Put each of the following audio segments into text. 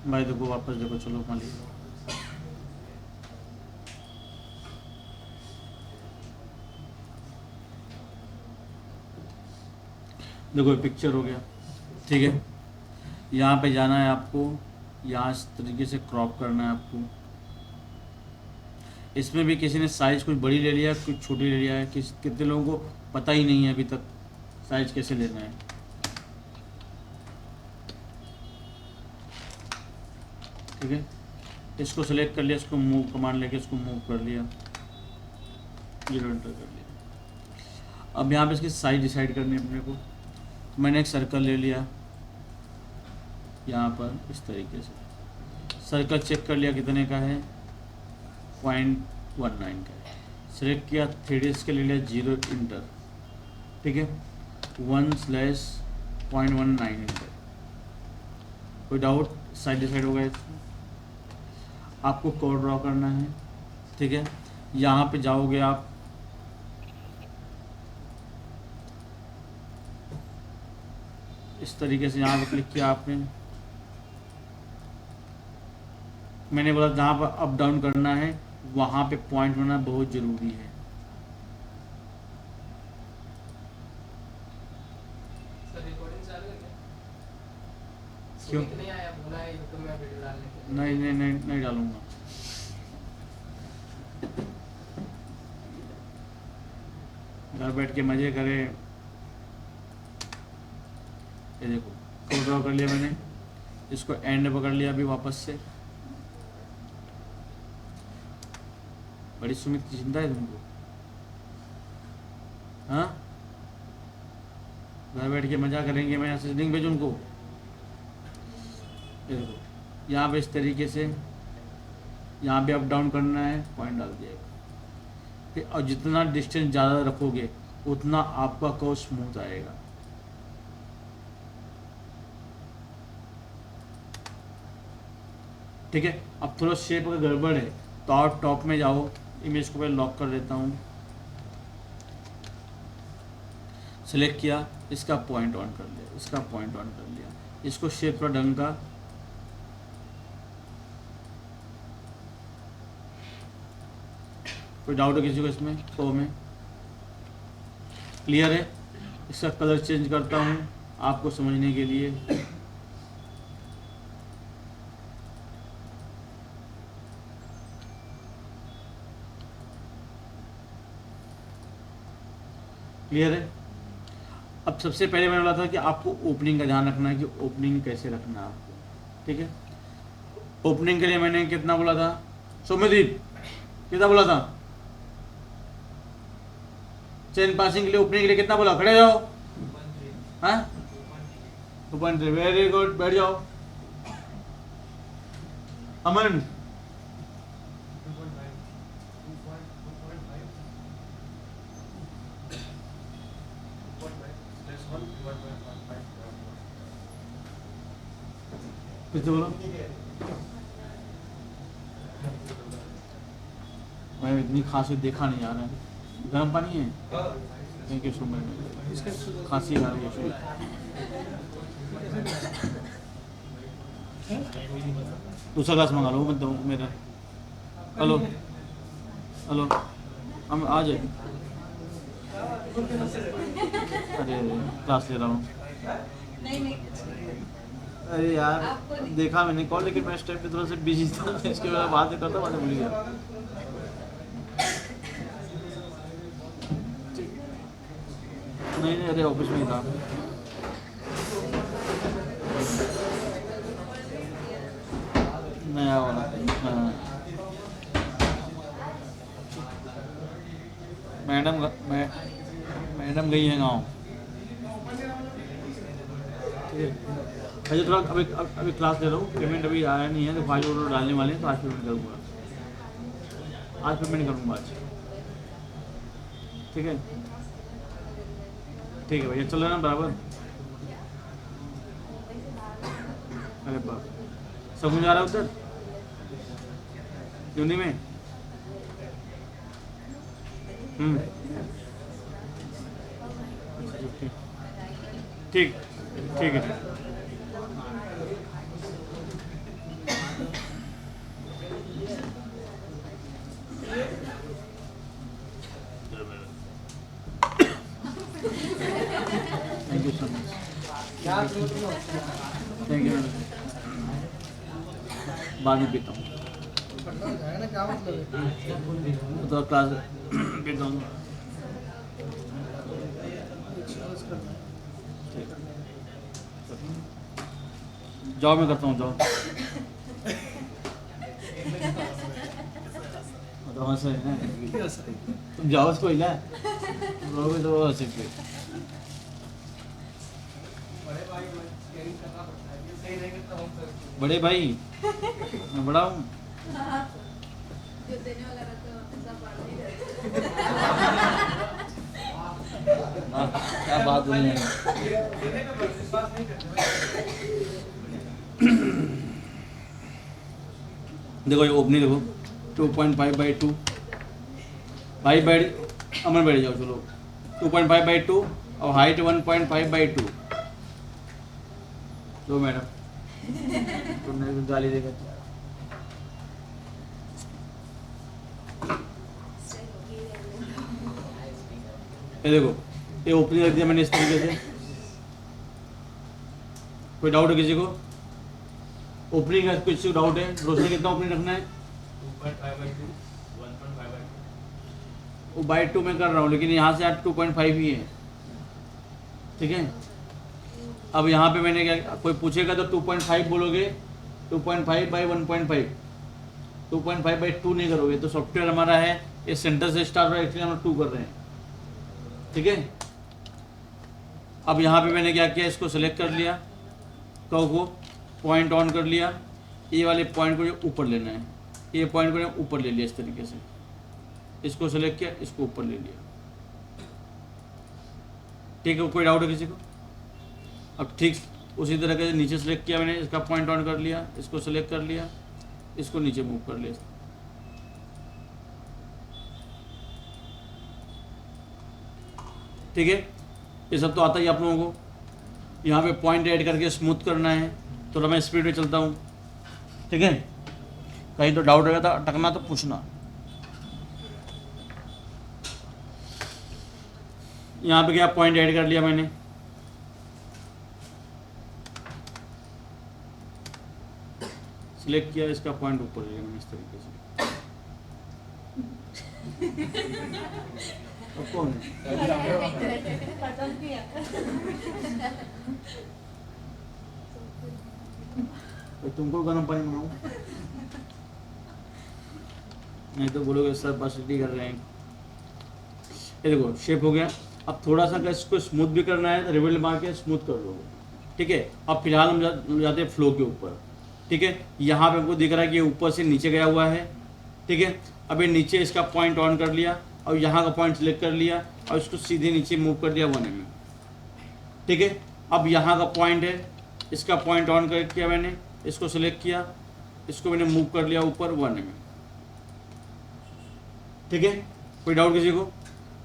भाई देखो वापस देखो, चलो मालिक देखो ये पिक्चर हो गया, ठीक है। यहाँ पे जाना है आपको, यहाँ इस तरीके से क्रॉप करना है आपको। इसमें भी किसी ने साइज़ कुछ बड़ी ले लिया, कुछ छोटी ले लिया है, कितने लोगों को पता ही नहीं है अभी तक साइज़ कैसे लेना है। ठीक है, इसको सेलेक्ट कर लिया, इसको मूव कमांड लेके इसको मूव कर लिया, 0 एंटर कर लिया। अब यहाँ पे इसकी साइज डिसाइड करनी है अपने को। तो मैंने एक सर्कल ले लिया यहाँ पर इस तरीके से, सर्कल चेक कर लिया कितने का है, 0.19 का है। सेलेक्ट किया, 3D के ले लिया, 0 इंटर, ठीक है, 1/0.19 इंटर। कोई डाउट? साइड डिसाइड हो गया इसमें। आपको कोड ड्रॉ करना है, ठीक है। यहाँ पे जाओगे आप, इस तरीके से यहाँ पे क्लिक किया आपने। मैंने बोला जहाँ पर अप डाउन करना है वहाँ पे पॉइंट होना बहुत ज़रूरी है। क्यों? नहीं डालूंगा। घर बैठ के मज़े करें। ये देखो कोड ड्रॉ कर लिया मैंने, इसको एंड पकड़ लिया अभी वापस से। बड़ी सुमित की चिंता है तुमको, हाँ? घर बैठ के मज़ा करेंगे, मैं ऐसे लिंक भेजूँ उनको। ये देखो यहाँ पे इस तरीके से यहाँ पे अप डाउन करना है, पॉइंट डाल दिया फिर। और जितना डिस्टेंस ज़्यादा रखोगे उतना आपका कर्व स्मूथ आएगा। ठीक है, अब थोड़ा शेप अगर गड़बड़ है तो आप टॉप में जाओ, इमेज को पहले लॉक कर देता हूँ। सेलेक्ट किया, इसका पॉइंट ऑन कर लिया, इसका पॉइंट ऑन कर लिया, इसको शेप पर ढंग का कोई डाउट है किसी को इसमें? को में क्लियर है? इसका कलर चेंज करता हूँ आपको समझने के लिए। क्लियर है? अब सबसे पहले मैंने बोला था कि आपको ओपनिंग का ध्यान रखना है कि ओपनिंग कैसे रखना है आपको। ठीक है, ओपनिंग के लिए मैंने कितना बोला था सौम्यदीप? कितना बोला था? चेन पासिंग के लिए ओपनिंग के लिए कितना बोला? खड़े जाओ। हाँ 2.3, वेरी गुड, बैठ जाओ। अमन कितने बोलो? मैं इतनी खांसी देखा नहीं यार, गर्म पानी है थैंक यू सो मच। खांसी आ रही है, दूसरा ग्लास मंगा लो मतलब मेरा। हेलो हेलो, हम आ जाए। अरे क्लास ले रहा हूँ। अरे यार देखा मैंने कॉल, लेकिन मैं इस टाइम पे थोड़ा सा बिजी था, इसके बाद बात नहीं करता, मैंने भूल गया। नहीं अरे ऑफिस में ही था। नया वाला मैडम गई है गाँव। ठीक है, अजय थोड़ा अभी क्लास ले रहा हूँ, पेमेंट अभी आया नहीं है तो 5 ऑर्डर डालने वाले हैं, तो आज पेमेंट करूँगा, आज पेमेंट करूँगा आज। ठीक है ठीक है भैया, चल रहा है ना बराबर? अरे बाप, समझ आ रहा है उधर यूनी में? ठीक ठीक है। थैंक यू मैडम, बाद में पीता हूँ तो क्लास पीता हूँ। जाओ मैं करता हूँ, जाओ तो हंस रहे हैं तुम, जाओ उसको हिला रोगे तो हंसे फिर। बड़े भाई मैं बड़ा हूँ। क्या बात हुई है। देखो ये ओपनिंग देखो 2.5/2 भाई बैठ अमन बैठ जाओ चलो 2.5/2 और हाइट 1.5/2। लो मैडम तुमने भी गाली देगा। ये देखो ये ओपनिंग रख दिया मैंने इस तरीके से। कोई डाउट है किसी को? ओपनिंग है, किसी को डाउट है? रोशनी कितना ओपनिंग रखना है? 2.5/2 में कर रहा हूँ, लेकिन यहाँ से आप 2.5 ही है, ठीक है। अब यहाँ पे मैंने क्या, कोई पूछेगा तो 2.5 बोलोगे, 2.5/1.5, 2.5/2 नहीं करोगे। तो सॉफ्टवेयर हमारा है ये सेंटर से स्टार्ट हो रहा है, इसलिए हम 2 कर रहे हैं, ठीक है। अब यहाँ पे मैंने क्या किया, इसको सेलेक्ट कर लिया, कर्व को पॉइंट ऑन कर लिया, ये वाले पॉइंट को ऊपर लेना है, ये पॉइंट को ऊपर ले लिया इस तरीके से, इसको सेलेक्ट किया, इसको ऊपर ले लिया, ठीक है। कोई डाउट है किसी को? अब ठीक उसी तरह के नीचे सेलेक्ट किया मैंने, इसका पॉइंट ऑन कर लिया, इसको सेलेक्ट कर लिया, इसको नीचे मूव कर लिया, ठीक है। ये सब तो आता ही आप लोगों को। यहाँ पे पॉइंट ऐड करके स्मूथ करना है, थोड़ा मैं स्पीड में चलता हूँ, ठीक है। कहीं तो डाउट रहेगा तो अटकना तो पूछना। यहाँ पे क्या पॉइंट ऐड कर लिया मैंने, सिलेक्ट किया, इसका पॉइंट ऊपर लिया मैंने इस तरीके से। अब कौन है? तो तुमको गर्म पानी बनाऊं? नहीं तो बोलोगे सर बस रेडी कर रहे हैं। ये देखो शेप हो गया। अब थोड़ा सा अगर इसको स्मूथ भी करना है तो रिबन मार के स्मूथ कर लोगे, ठीक है। अब फिलहाल हम जाते हैं फ्लो के ऊपर, ठीक है। यहाँ पे हमको दिख रहा है कि ऊपर से नीचे गया हुआ है, ठीक है। अब ये नीचे इसका पॉइंट ऑन कर लिया और यहाँ का पॉइंट सिलेक्ट कर लिया और इसको सीधे नीचे मूव कर दिया 1 mm, ठीक है। अब यहाँ का पॉइंट है, इसका पॉइंट ऑन कर किया मैंने, इसको सिलेक्ट किया, इसको मैंने मूव कर लिया ऊपर 1 mm, ठीक है। कोई डाउट किसी को?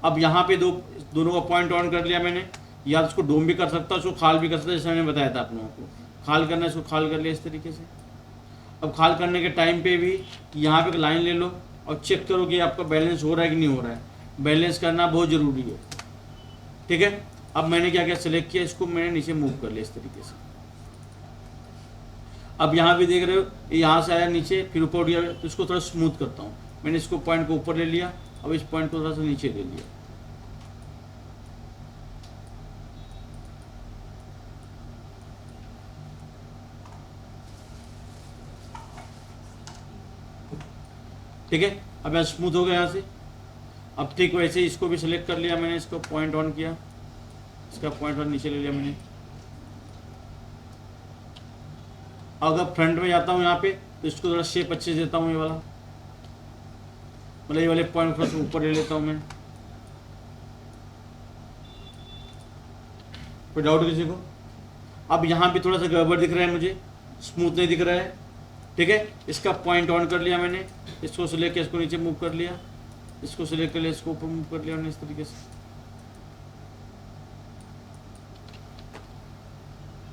अब यहाँ पे दोनों का पॉइंट ऑन कर लिया मैंने, या इसको डोम भी कर सकता, उसको खाल भी कर सकता, जैसे मैंने बताया था आप लोगों को। खाल करना है, इसको खाल कर लिया इस तरीके से। अब खाल करने के टाइम पे भी यहाँ पे एक लाइन ले लो और चेक करो कि आपका बैलेंस हो रहा है कि नहीं हो रहा है। बैलेंस करना बहुत ज़रूरी है, ठीक है। अब मैंने क्या किया, सेलेक्ट किया, इसको मैंने नीचे मूव कर लिया इस तरीके से। अब यहाँ भी देख रहे हो, यहाँ से आया नीचे, फिर ऊपर उठ गया, तो इसको थोड़ा स्मूथ करता हूँ। मैंने इसको पॉइंट को ऊपर ले लिया, अब इस पॉइंट को थोड़ा सा नीचे ले लिया, ठीक है। अब यहाँ स्मूथ हो गया यहाँ से। अब ठीक वैसे ही इसको भी सिलेक्ट कर लिया मैंने, इसको पॉइंट ऑन किया, इसका पॉइंट ऑन नीचे ले लिया मैंने। अगर फ्रंट में जाता हूँ यहाँ पे तो इसको थोड़ा शेप अच्छे से देता हूँ, ये वाला मतलब ये वाले पॉइंट थोड़ा सा ऊपर ले लेता हूँ मैं। कोई डाउट किसी को? अब यहाँ भी थोड़ा सा गड़बड़ दिख रहा है मुझे, स्मूथ नहीं दिख रहा है, ठीक है। इसका पॉइंट ऑन कर लिया मैंने, इसको सिलेक्ट किया, इसको नीचे मूव कर लिया, इसको सिलेक्ट कर लिया, इसको ऊपर मूव कर लिया मैंने इस तरीके से।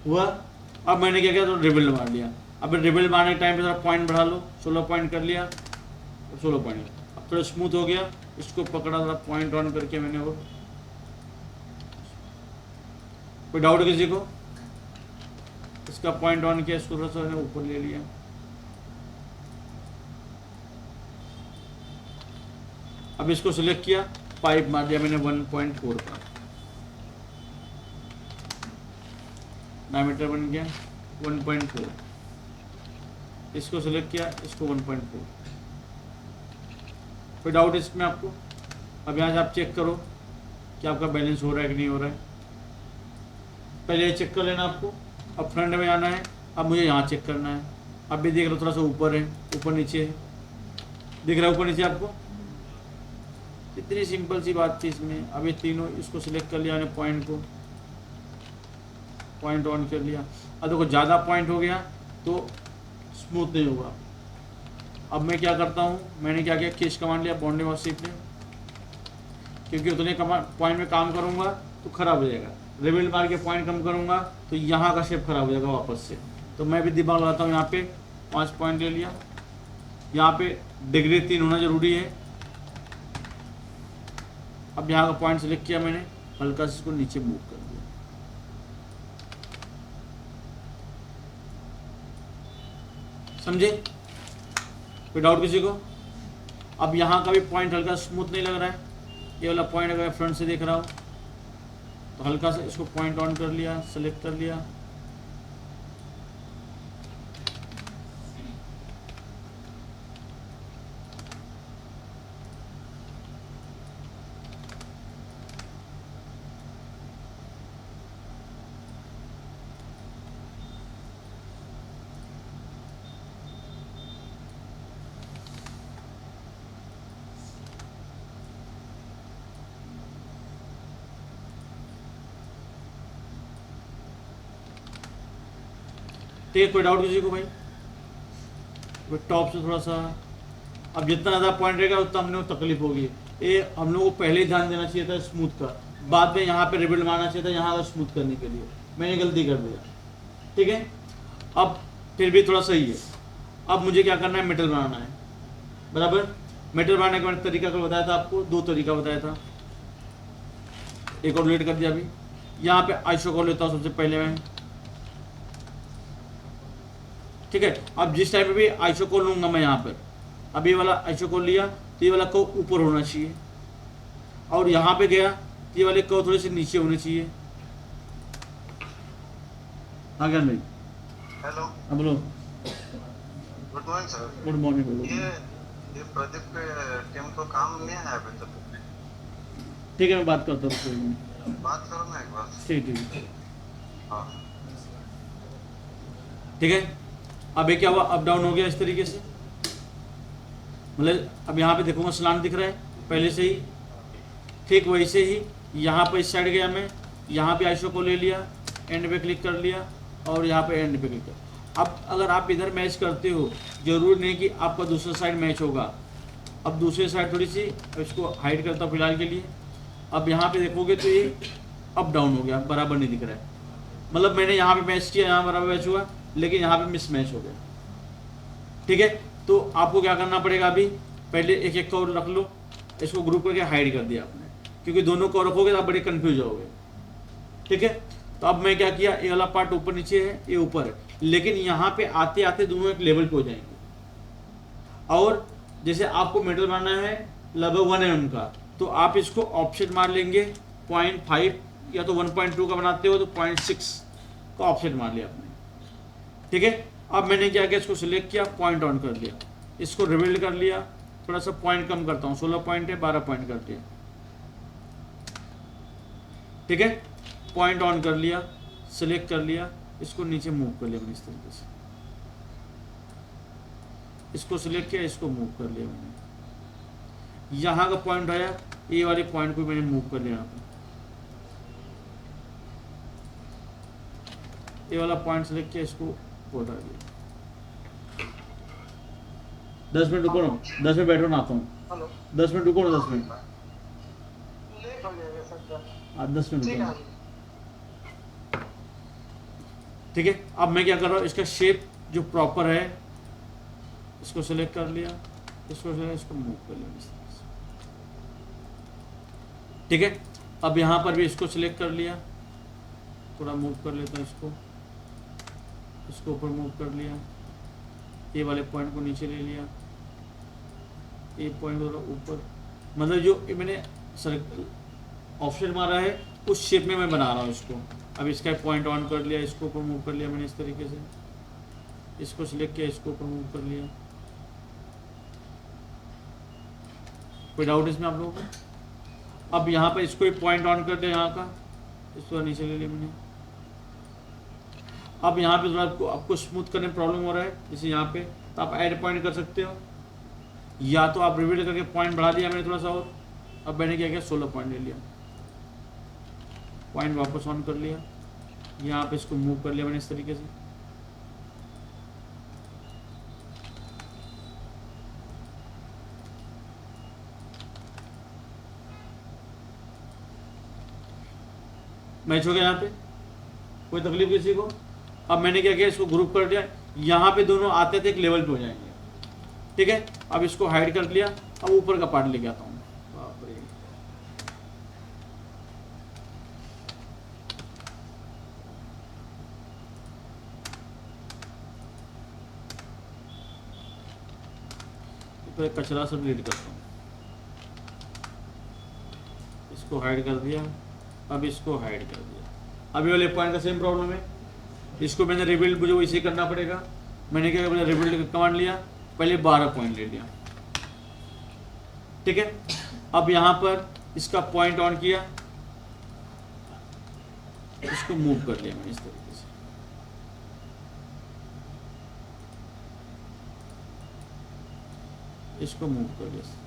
हुआ? अब मैंने क्या किया, तो रिबन मार लिया। अब रिबन मारने के टाइम पे थोड़ा पॉइंट बढ़ा लो, 16 पॉइंट कर लिया, 16 पॉइंट। अब थोड़ा स्मूथ हो गया, इसको पकड़ा, थोड़ा पॉइंट ऑन करके मैंने वो। कोई डाउट किसी को? इसका पॉइंट ऑन किया, इसको थोड़ा सा ऊपर ले लिया। अब इसको सिलेक्ट किया, पाइप मार दिया मैंने 1.4 का, डायमीटर बन गया 1.4। इसको सिलेक्ट किया, इसको 1.4। कोई डाउट इसमें आपको? अब यहाँ से आप चेक करो कि आपका बैलेंस हो रहा है कि नहीं हो रहा है। पहले ये चेक कर लेना आपको। अब फ्रंट में आना है, अब मुझे यहाँ चेक करना है। अब भी देख लो थोड़ा सा ऊपर है, ऊपर नीचे है, दिख रहा है ऊपर नीचे आपको? इतनी सिंपल सी बात थी इसमें। अब ये तीनों इसको सिलेक्ट कर लिया मैंने, पॉइंट को पॉइंट ऑन कर लिया। अब देखो ज़्यादा पॉइंट हो गया तो स्मूथ नहीं होगा। अब मैं क्या करता हूँ, मैंने क्या किया, केस कमांड लिया बाउंड्री मास्क शीट में, क्योंकि उतने पॉइंट में काम करूँगा तो ख़राब हो जाएगा। रिबिल्ड मार के पॉइंट कम करूँगा तो यहाँ का शेप खराब हो जाएगा वापस से। तो मैं भी दिमाग लगाता हूँ, यहाँ पे 5 पॉइंट ले लिया। यहाँ पे डिग्री 3 होना जरूरी है। अब यहाँ का पॉइंट सेलेक्ट किया मैंने, हल्का से इसको नीचे मूव कर दिया। समझे? कोई डाउट किसी को? अब यहाँ का भी पॉइंट हल्का स्मूथ नहीं लग रहा है। ये वाला पॉइंट अगर मैं फ्रंट से देख रहा हूँ तो हल्का सा इसको पॉइंट ऑन कर लिया, सेलेक्ट कर लिया। ठीक है, कोई डाउट किसी को भाई? टॉप से थोड़ा सा, अब जितना ज़्यादा पॉइंट रहेगा उतना हम लोग को तकलीफ होगी। ये हम लोग को पहले ही ध्यान देना चाहिए था स्मूथ का, बाद में यहाँ पे रिबिल्ड मारना चाहिए था यहाँ का स्मूथ करने के लिए। मैंने गलती कर दिया, ठीक है। अब फिर भी थोड़ा सही है। अब मुझे क्या करना है, मेटल बनाना है, बराबर। मेटल बनाने का मैंने तरीका कल बताया था आपको, 2 तरीका बताया था। एक और लेट कर दिया। अभी यहाँ पे आइसोकोल लेता हूँ सबसे पहले मैं, ठीक है। अब जिस टाइम पे भी आइसोकोल लूंगा मैं यहाँ पर, अब ये वाला आइसोकोल लिया तो ये वाला को ऊपर होना चाहिए, और यहाँ पे गया तो ये वाले को थोड़े से नीचे होने चाहिए। हाँ ज्ञान भाई। हेलो। हाँ बोलो। Good morning sir. Good morning. बोलो। ये प्रदीप के टीम को काम नहीं है अभी तक। ठीक है, मैं बात करता हूँ। बात करो ना एक बार। ठीक है। हाँ ठीक है। अब ये क्या हुआ, अप डाउन हो गया इस तरीके से। मतलब अब यहाँ पे देखूंगा स्लांट दिख रहा है पहले से ही, ठीक वैसे ही यहाँ पे इस साइड गया मैं, यहाँ पे आइसो को ले लिया, एंड पे क्लिक कर लिया, और यहाँ पे एंड पे क्लिक कर। अब अगर आप इधर मैच करते हो, जरूरी नहीं कि आपका दूसरा साइड मैच होगा। अब दूसरी साइड थोड़ी सी, इसको हाइड करता हूँ फिलहाल के लिए। अब यहाँ पे देखोगे तो ये अप डाउन हो गया, बराबर नहीं दिख रहा है। मतलब मैंने यहाँ पे मैच किया, यहाँ बराबर मैच हुआ, लेकिन यहाँ पे मिस मैच हो गया, ठीक है। तो आपको क्या करना पड़ेगा, अभी पहले एक एक को रख लो, इसको ग्रुप करके हाइड कर दिया आपने, क्योंकि दोनों को रखोगे तो आप बड़े कंफ्यूज होगे, ठीक है। तो अब मैं क्या किया, ये वाला पार्ट ऊपर नीचे है, ये ऊपर है, लेकिन यहाँ पे आते आते दोनों एक लेवल पे हो जाएंगे। और जैसे आपको मेटल बनाना है लगभग 1 mm का, तो आप इसको ऑफसेट मार लेंगे 0.5, या तो 1.2 का बनाते हो तो 0.6 का ऑफसेट मार लिया आपने, ठीक है। अब मैंने क्या किया, इसको सिलेक्ट किया, पॉइंट ऑन कर लिया, इसको रिबिल्ड कर लिया, थोड़ा सा पॉइंट कम करता हूँ, 16 पॉइंट है, 12 पॉइंट कर दिया, ठीक है। पॉइंट ऑन कर लिया, सिलेक्ट कर लिया, इसको नीचे मूव कर लिया मैंने इस तरीके से, इसको सिलेक्ट किया, इसको मूव कर लिया मैंने। यहाँ का पॉइंट आया, ये वाले पॉइंट को मैंने मूव कर लिया, यहाँ पे ये वाला पॉइंट सिलेक्ट किया, इसको उठा दिया। 10 मिनट रुको ना, 10 मिनट बैठो ना, आता हूँ। 10 मिनट रुको ना, 10 मिनट, हाँ 10 मिनट रुको, ठीक है। अब मैं क्या कर रहा हूँ, इसका शेप जो प्रॉपर है, इसको सिलेक्ट कर लिया, इसको मूव कर लिया इस तरह से, ठीक है। अब यहाँ पर भी इसको सिलेक्ट कर लिया, थोड़ा मूव कर लेता हूँ इसको, इसको ऊपर मूव कर लिया, ये वाले पॉइंट को नीचे ले लिया, ये पॉइंट ऊपर, मतलब जो मैंने सर्कल ऑप्शन मारा है उस शेप में मैं बना रहा हूँ इसको। अब इसका पॉइंट ऑन कर लिया, इसको ऊपर मूव कर लिया मैंने इस तरीके से, इसको सिलेक्ट किया, इसको ऊपर मूव कर लिया। कोई डाउट इसमें आप लोगों को? अब यहाँ पर इसको पॉइंट ऑन कर दिया, यहाँ का इसको नीचे ले लिया मैंने। अब यहाँ पे थोड़ा आपको स्मूथ करने में प्रॉब्लम हो रहा है, जैसे यहाँ पे, तो आप ऐड पॉइंट कर सकते हो, या तो आप रिवील करके पॉइंट बढ़ा दिया मैंने थोड़ा सा और। अब मैंने क्या किया, 16 पॉइंट ले लिया, पॉइंट वापस ऑन कर लिया, यहाँ पे इसको मूव कर लिया मैंने इस तरीके से। मैच हो गया यहाँ पे, कोई तकलीफ किसी को? अब मैंने क्या किया, इसको ग्रुप कर दिया, यहाँ पे दोनों आते थे एक लेवल पे हो जाएंगे, ठीक है। अब इसको हाइड कर लिया, अब ऊपर का पार्ट लेके आता हूँ। बाप रे, तो कचरा सब डिलीट करता हूँ, इसको हाइड कर दिया, अब इसको हाइड कर दिया। अभी वाले पॉइंट का सेम प्रॉब्लम है, इसको मैंने रिबिल्ड, मुझे वैसे करना पड़ेगा। मैंने क्या, मैंने रिबिल्ड कमांड लिया, पहले 12 पॉइंट ले लिया, ठीक है। अब यहाँ पर इसका पॉइंट ऑन किया, इसको मूव कर लिया मैंने इस तरीके से, इसको मूव कर लिया।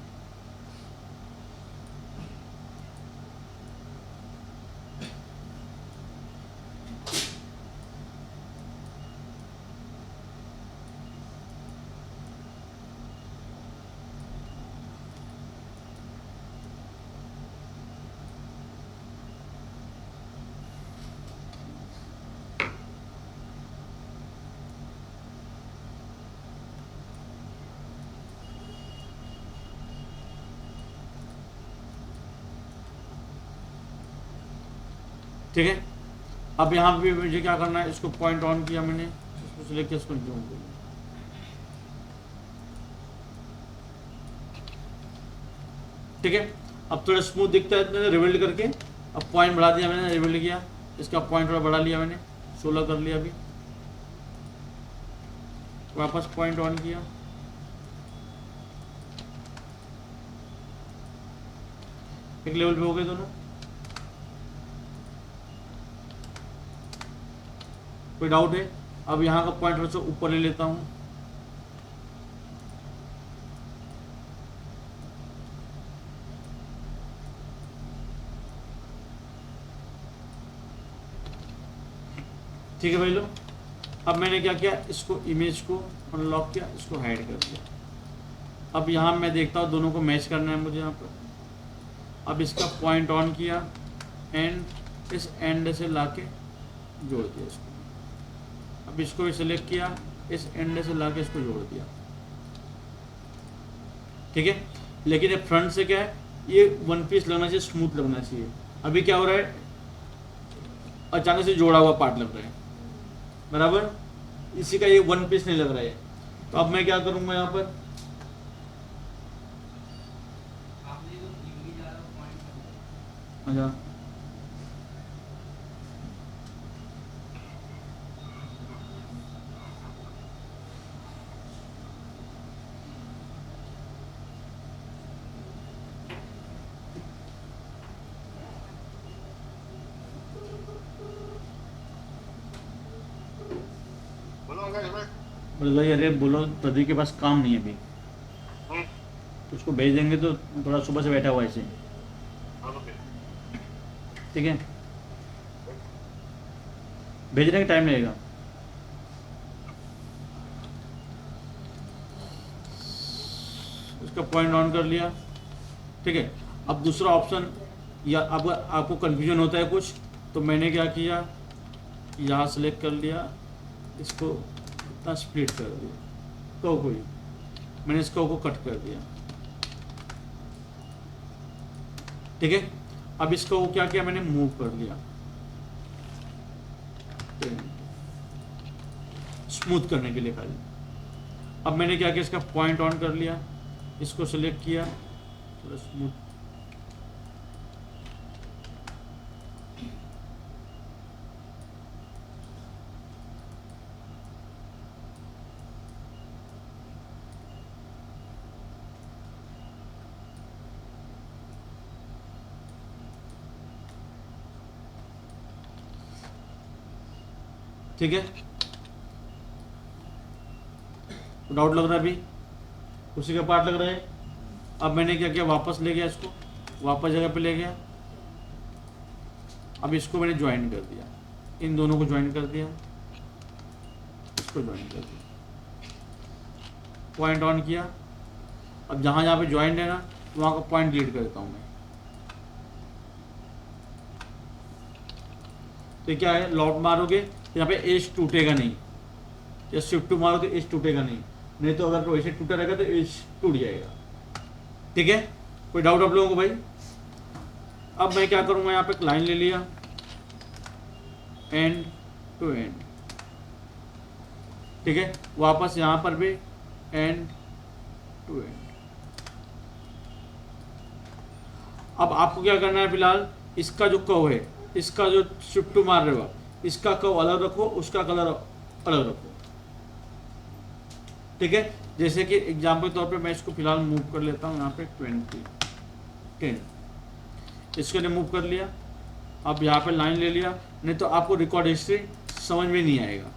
ठीक है। अब यहाँ पे मुझे क्या करना है, इसको पॉइंट ऑन किया मैंने, इसको सिलेक्ट किया, इसको जूम कर लिया, ठीक है। अब थोड़ा स्मूथ दिखता है, मैंने रिबिल्ड करके अब पॉइंट बढ़ा दिया मैंने, रिबिल्ड किया, इसका पॉइंट थोड़ा बढ़ा लिया मैंने, 16 कर लिया। अभी वापस पॉइंट ऑन किया, एक लेवल पे हो गए दोनों। कोई डाउट है? अब यहाँ का पॉइंट थोड़ा सा ऊपर ले लेता हूँ, ठीक है भाई लोग। अब मैंने क्या किया, इसको इमेज को अनलॉक किया, इसको हाइड कर दिया। अब यहाँ मैं देखता हूँ दोनों को मैच करना है मुझे यहाँ पर। अब इसका पॉइंट ऑन किया, एंड इस एंड से लाके जोड़ दिया इसको। अब इसको भी सिलेक्ट किया, इस एंड से लाके इसको जोड़ दिया, ठीक है। लेकिन ये फ्रंट से क्या है, ये वन पीस लगना चाहिए, स्मूथ लगना चाहिए। अभी क्या हो रहा है, अचानक से जोड़ा हुआ पार्ट लग रहा है, बराबर, इसी का ये वन पीस नहीं लग रहा है। तो अब मैं क्या करूंगा यहाँ पर, अच्छा बोलो अरे बोलो, प्रदीप के पास काम नहीं है अभी, तो उसको भेज देंगे, तो थोड़ा सुबह से बैठा हुआ है ऐसे, ठीक है। भेजने का टाइम लगेगा। उसका पॉइंट ऑन कर लिया, ठीक है। अब दूसरा ऑप्शन, या अब आपको कंफ्यूजन होता है कुछ, तो मैंने क्या किया, यहाँ सेलेक्ट कर लिया, इसको इतना स्प्लिट कर दिया, तो कोई मैंने इसको को कट कर दिया, ठीक है। अब इसको क्या किया, मैंने मूव कर लिया, स्मूथ करने के लिए खाली। अब मैंने क्या किया, इसका पॉइंट ऑन कर लिया, इसको सिलेक्ट किया, थोड़ा स्मूथ, ठीक है। डाउट लग रहा है अभी, उसी का पार्ट लग रहा है। अब मैंने क्या किया, वापस ले गया इसको, वापस जगह पे ले गया। अब इसको मैंने ज्वाइन कर दिया, इन दोनों को ज्वाइन कर दिया, इसको ज्वाइन कर दिया, पॉइंट ऑन किया। अब जहाँ जहाँ पे ज्वाइंट है ना, वहाँ का पॉइंट डिलीट कर देता हूँ मैं। तो क्या है, लॉक मारोगे तो यहाँ पे एज टूटेगा नहीं, या शिफ्ट टू मारो तो एज टूटेगा नहीं तो अगर वैसे टूटा रहेगा तो एज टूट जाएगा। ठीक है, कोई डाउट आप लोगों को भाई? अब मैं क्या करूँगा, यहाँ पे एक लाइन ले लिया, एंड टू एंड, ठीक है। वापस यहाँ पर भी एंड टू एंड। अब आपको क्या करना है, फिलहाल इसका जो कर्व है, इसका जो शिफ्ट टू मार रहे हो आप, इसका कर्व अलग रखो, उसका कलर अलग रखो, ठीक है। जैसे कि एग्जाम्पल के तौर पे मैं इसको फिलहाल मूव कर लेता हूँ यहाँ पे 10, इसके लिए मूव कर लिया। अब यहाँ पे लाइन ले लिया, नहीं तो आपको रिकॉर्ड हिस्ट्री समझ में नहीं आएगा।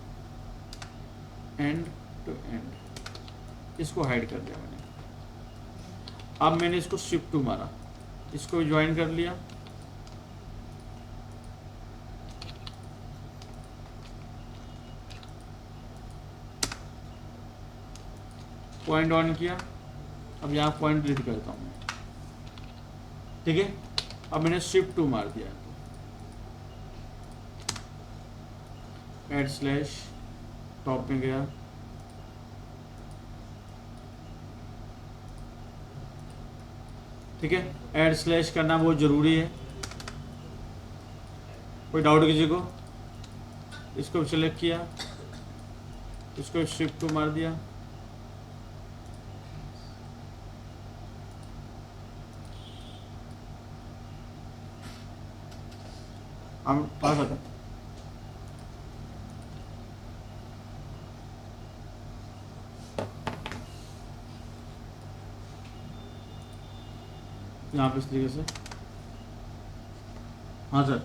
एंड टू एंड, इसको हाइड कर दिया मैंने। अब मैंने इसको शिफ्ट टू मारा, इसको भी ज्वाइन कर लिया, पॉइंट ऑन किया। अब यहाँ पॉइंट डिलीट करता हूँ मैं, ठीक है। अब मैंने शिफ्ट टू मार दिया, ऐड स्लैश, टॉप में गया, ठीक है। ऐड स्लैश करना बहुत ज़रूरी है। कोई डाउट किसी को? इसको सिलेक्ट किया, इसको शिफ्ट टू मार दिया, हम पास आता, यहाँ पे इस तरीके से। हाँ सर,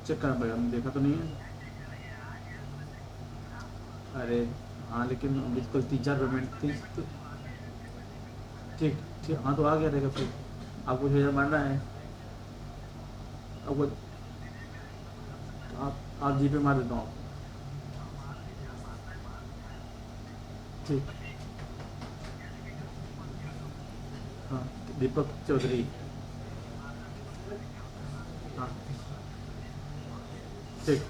चेक करना पड़ेगा, हमने देखा तो नहीं है। अरे हाँ, लेकिन बिल्कुल 3-4 पेमेंट थी। ठीक ठीक, हाँ तो आ गया रहेगा फिर। आपको 6,000 मारना है, अब आप जी पे मार देता हूँ। ठीक, हाँ, दीपक चौधरी, हाँ ठीक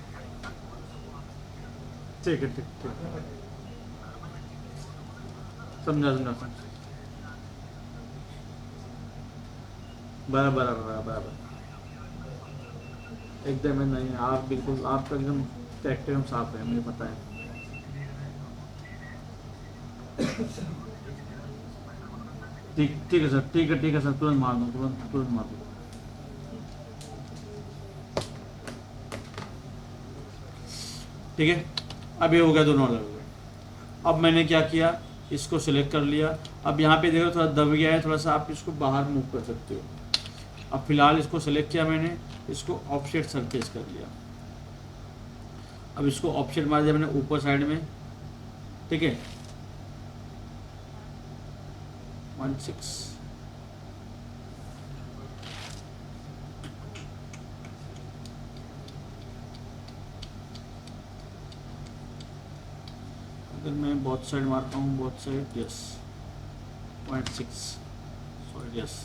ठीक है, ठीक ठीक, समझा समझा समझा, बराबर बराबर बराबर, एकदम नहीं, आप बिल्कुल, आपका एकदम कैरेक्टर एकदम साफ है, मुझे पता है। ठीक ठीक है सर, ठीक है सर, तुरंत मार दूँ, तुरंत तुरंत मार दूँ। ठीक है, अब ये हो गया, दोनों अलग हो गए। अब मैंने क्या किया, इसको सिलेक्ट कर लिया। अब यहाँ पे देखो थोड़ा दब गया है, थोड़ा सा आप इसको बाहर मूव कर सकते हो। अब फिलहाल इसको सिलेक्ट किया मैंने, इसको ऑफसेट सरफेस कर लिया। अब इसको ऑफसेट मार दिया मैंने ऊपर साइड में, ठीक है, 16। अगर मैं बहुत साइड मारता हूँ, बहुत साइड, यस, 0.6, सॉरी, यस।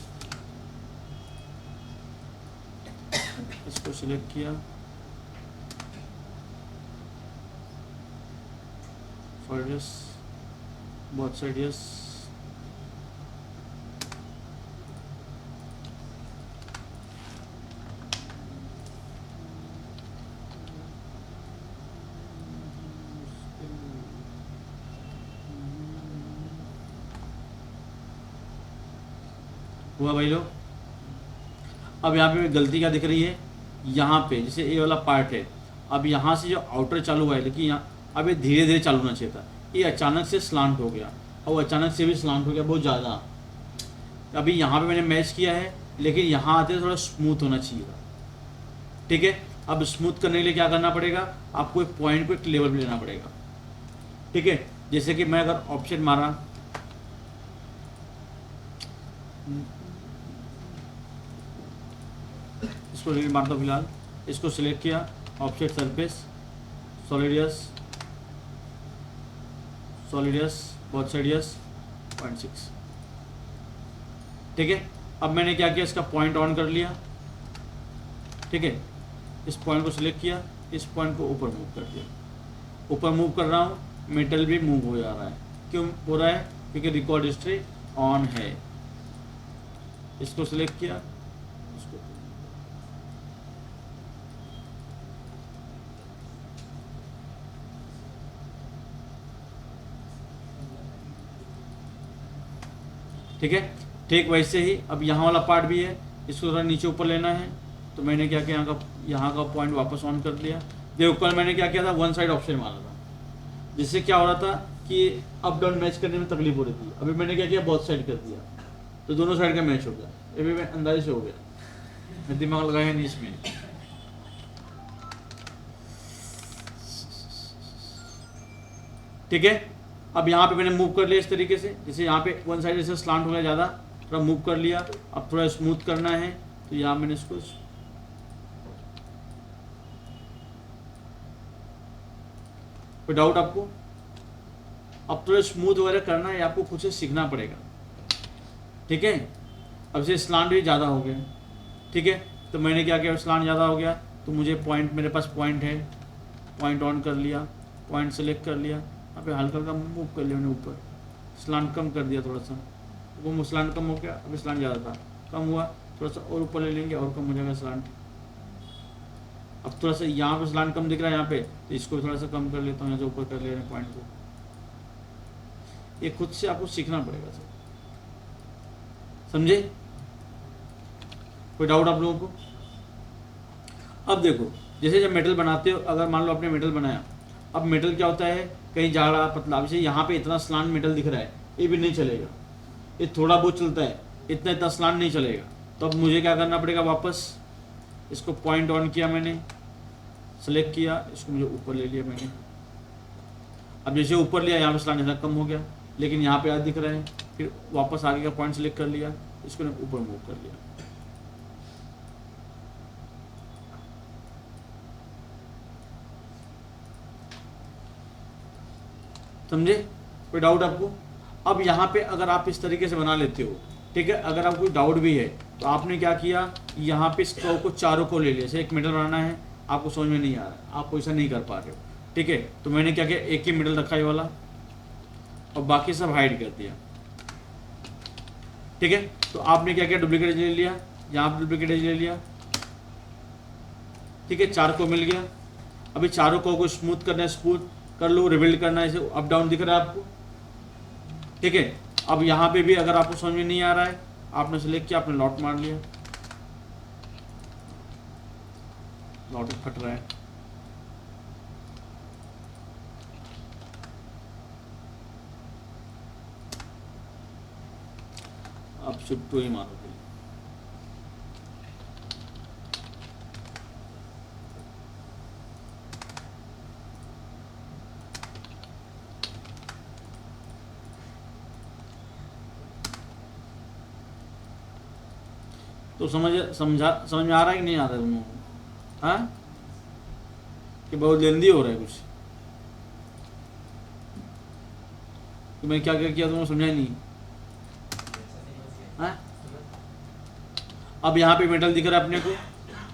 इसको सिलेक्ट किया, सॉरी, यस, बहुत साइड, यस। हुआ भाई लोग? अब यहाँ पे गलती क्या दिख रही है, यहाँ पे जैसे ये वाला पार्ट है, अब यहाँ से जो आउटर चालू हुआ है, लेकिन यहाँ अब ये धीरे धीरे चालू होना चाहिए था, ये अचानक से स्लांट हो गया और अचानक से भी स्लांट हो गया बहुत ज़्यादा। अभी यहाँ पे मैंने मैच किया है, लेकिन यहाँ आते थोड़ा स्मूथ होना चाहिए था, ठीक है। अब स्मूथ करने के लिए क्या करना पड़ेगा, आपको एक पॉइंट को एक लेवल पे लेना पड़ेगा, ठीक है। जैसे कि मैं अगर ऑप्शन मारा, इसको रीड मारता हूँ फिलहाल, इसको सिलेक्ट किया, ऑफसेट सरफेस, सॉलिडियस बहुत साइडियस 0.6, ठीक है। अब मैंने क्या किया, इसका पॉइंट ऑन कर लिया, ठीक है। इस पॉइंट को सिलेक्ट किया, इस पॉइंट को ऊपर मूव कर दिया, ऊपर मूव कर रहा हूँ, मेटल भी मूव हो जा रहा है। क्यों हो रहा है, क्योंकि रिकॉर्ड हिस्ट्री ऑन है। इसको सिलेक्ट किया, इसको ठीक है। ठीक वैसे ही अब यहाँ वाला पार्ट भी है, इसको थोड़ा नीचे ऊपर लेना है, तो मैंने क्या किया, यहाँ का पॉइंट वापस ऑन कर लिया। देखो कल मैंने क्या किया था, वन साइड ऑप्शन मारा था, जिससे क्या हो रहा था कि अप डाउन मैच करने में तकलीफ हो रही थी। अभी मैंने क्या किया, बहुत साइड कर दिया, तो दोनों साइड का मैच हो गया। अभी मैं अंदाजे से हो गया, मैं दिमाग लगाया नहीं इसमें। ठीक है। अब यहाँ पे मैंने मूव कर लिया इस तरीके से, जैसे यहाँ पे वन साइड जैसे स्लांट हो गया ज़्यादा, थोड़ा मूव कर लिया। अब थोड़ा स्मूथ करना है, तो यहाँ मैंने इसको, कोई डाउट आपको? अब थोड़ा स्मूथ वगैरह करना है, आपको खुद से सीखना पड़ेगा, ठीक है। अब से स्लांट भी ज़्यादा हो गया, ठीक है। तो मैंने क्या किया, स्लांट ज़्यादा हो गया तो मुझे पॉइंट, मेरे पास पॉइंट है, पॉइंट ऑन कर लिया, पॉइंट सेलेक्ट कर लिया, यहाँ पे हल्का हल्का मूव कर लिया मैंने ऊपर, स्लांट कम कर दिया थोड़ा सा, वो स्लांट कम हो गया। अभी स्लांट ज़्यादा था, कम हुआ, थोड़ा सा और ऊपर ले लेंगे और कम हो जाएगा स्लांट। अब थोड़ा सा यहाँ पे स्लांट कम दिख रहा है यहाँ पे, तो इसको थोड़ा सा कम कर लेता हूँ, यहाँ से ऊपर कर ले रहे हैं पॉइंट को। ये खुद से आपको सीखना पड़ेगा सर, समझे? कोई डाउट आप लोगों को? अब देखो, जैसे जब मेटल बनाते हो, अगर मान लो आपने मेटल बनाया, अब मेटल क्या होता है, कहीं जाड़ा पतला, जैसे यहाँ पे इतना स्लांट मेटल दिख रहा है, ये भी नहीं चलेगा, ये थोड़ा बहुत चलता है, इतना इतना स्लांट नहीं चलेगा। तो अब मुझे क्या करना पड़ेगा, वापस इसको पॉइंट ऑन किया मैंने, सेलेक्ट किया, इसको मुझे ऊपर ले लिया मैंने। अब जैसे ऊपर लिया, यहाँ पे स्लांट ज़्यादा कम हो गया, लेकिन यहाँ पे आज दिख रहा है, फिर वापस आगे का पॉइंट सेलेक्ट कर लिया, इसको ऊपर मूव कर लिया। समझे? कोई डाउट आपको? अब यहाँ पे अगर आप इस तरीके से बना लेते हो, ठीक है, अगर आपको डाउट भी है तो आपने क्या किया, यहाँ पे इस को चारों को ले लिया। जैसे एक मेटल बनाना है, आपको समझ में नहीं आ रहा है, आप ऐसा नहीं कर पा रहे हो, ठीक है, तो मैंने क्या किया, एक ही मेटल रखा है वाला और बाकी सब हाइड कर दिया, ठीक है। तो आपने क्या किया, डुप्लीकेट एज ले लिया, यहाँ पर डुप्लीकेट एज ले लिया, ठीक है, चार को मिल गया। अभी चारों को स्मूथ करना है, स्मूथ कर लो, रिबिल्ड करना है, इसे अप डाउन दिख रहा है आपको, ठीक है। अब यहाँ पे भी अगर आपको समझ में नहीं आ रहा है, आपने सेलेक्ट किया, आपने लॉट मार लिया, लॉट फट रहा है, अब शिफ्ट टू ही मारोगे। तो समझ में आ रहा है कि नहीं आ रहा है तुम लोगों को? हाँ, कि बहुत लेंदी हो रहा है कुछ? तो मैं क्या क्या किया तुमको समझा ही नहीं? हाँ, अब यहाँ पे मेटल दिख रहा है अपने को।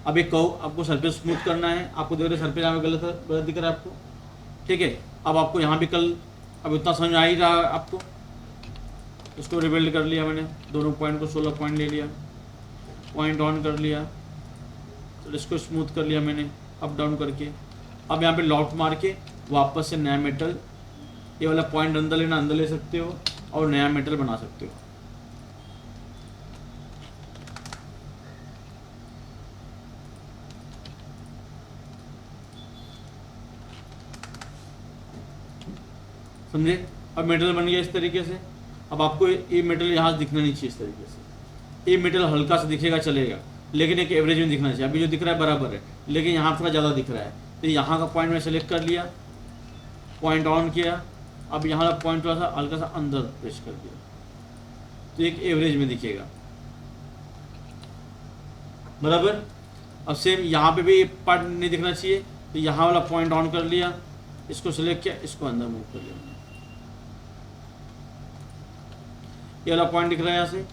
अब एक कहो आपको सरफेस स्मूथ करना है, आपको देख रहे सरफेस यहाँ पे गलत दिख रहा है आपको, ठीक है। अब आपको यहाँ भी कल, अब इतना समझ आ ही रहा है आपको, इसको रिबिल्ड कर लिया मैंने, दोनों पॉइंट को 16 पॉइंट ले लिया, पॉइंट ऑन कर लिया, तो इसको स्मूथ कर लिया मैंने अप डाउन करके। अब यहाँ पे लॉट मार के वापस से नया मेटल, ये वाला पॉइंट अंदर लेना, अंदर ले सकते हो और नया मेटल बना सकते हो, समझे। अब मेटल बन गया इस तरीके से। अब आपको ये मेटल यहाँ दिखना नहीं चाहिए इस तरीके से, ये मेटल हल्का सा दिखेगा चलेगा, लेकिन एक एवरेज में दिखना चाहिए। अभी जो दिख रहा है बराबर है, लेकिन यहाँ थोड़ा ज़्यादा दिख रहा है, तो यहाँ का पॉइंट मैं सेलेक्ट कर लिया, पॉइंट ऑन किया। अब यहाँ का पॉइंट थोड़ा सा हल्का सा अंदर प्रेस कर दिया, तो एक एवरेज में दिखेगा, बराबर। अब सेम यहाँ पे भी ये पार्ट नहीं दिखना चाहिए, तो यहाँ वाला पॉइंट ऑन कर लिया, इसको सिलेक्ट किया, इसको अंदर मूव कर लिया। ये वाला पॉइंट दिख रहा है यहाँ से,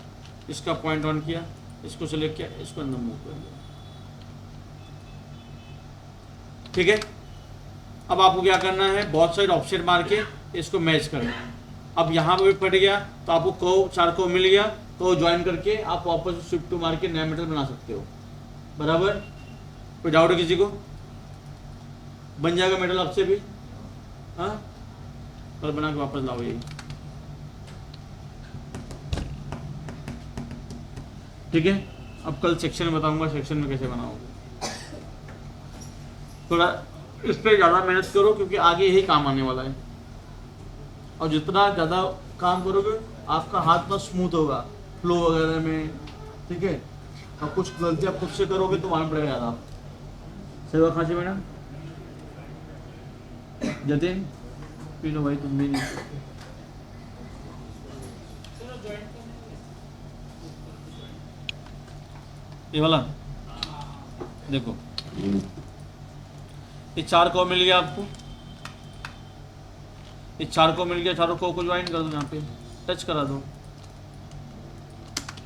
इसका पॉइंट ऑन किया, इसको सिलेक्ट किया, इसको अंदर मूव कर लिया। ठीक है। अब आपको क्या करना है, बहुत साइड ऑफसेट मार के इसको मैच करना है। अब यहाँ पे भी फट गया तो आपको कर्व, चार कर्व मिल गया, तो ज्वाइन करके आप वापस शिफ्ट टू मार के नया मेटल बना सकते हो, बराबर। कोई डाउट है किसी को? बन जाएगा मेटल आपसे भी, हाँ। कल बना के वापस लाओ यही, ठीक है। अब कल सेक्शन में बताऊंगा सेक्शन में कैसे बनाओगे। थोड़ा इस पर ज़्यादा मेहनत करो, क्योंकि आगे यही काम आने वाला है। और जितना ज़्यादा काम करोगे आपका हाथ पर स्मूथ होगा फ्लो वगैरह में, ठीक है। और कुछ गलती आप खुद से करोगे तो वहाँ पड़ेगा ज़्यादा। सही बात खांसी मैडम। जतिन पी लो भाई, तुम भी नहीं। ये वाला देखो, ये चार को मिल गया आपको, ये चार को मिल गया, चारों को ज्वाइन कर दो, यहाँ पे टच करा दो।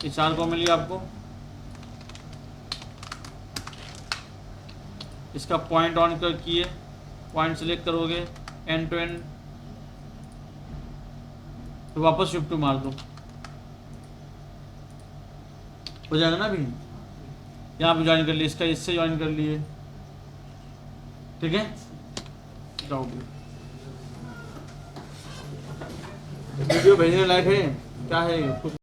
ये चार को मिल गया आपको, इसका पॉइंट ऑन कर किए, पॉइंट सिलेक्ट करोगे, एंड टू एंड, तो वापस शिफ्ट टू मार दो, हो जाएगा ना। अभी यहाँ पे ज्वाइन कर लिए, इसका इससे ज्वाइन कर लिए, ठीक है। वीडियो भेजने लायक है क्या है कुछ?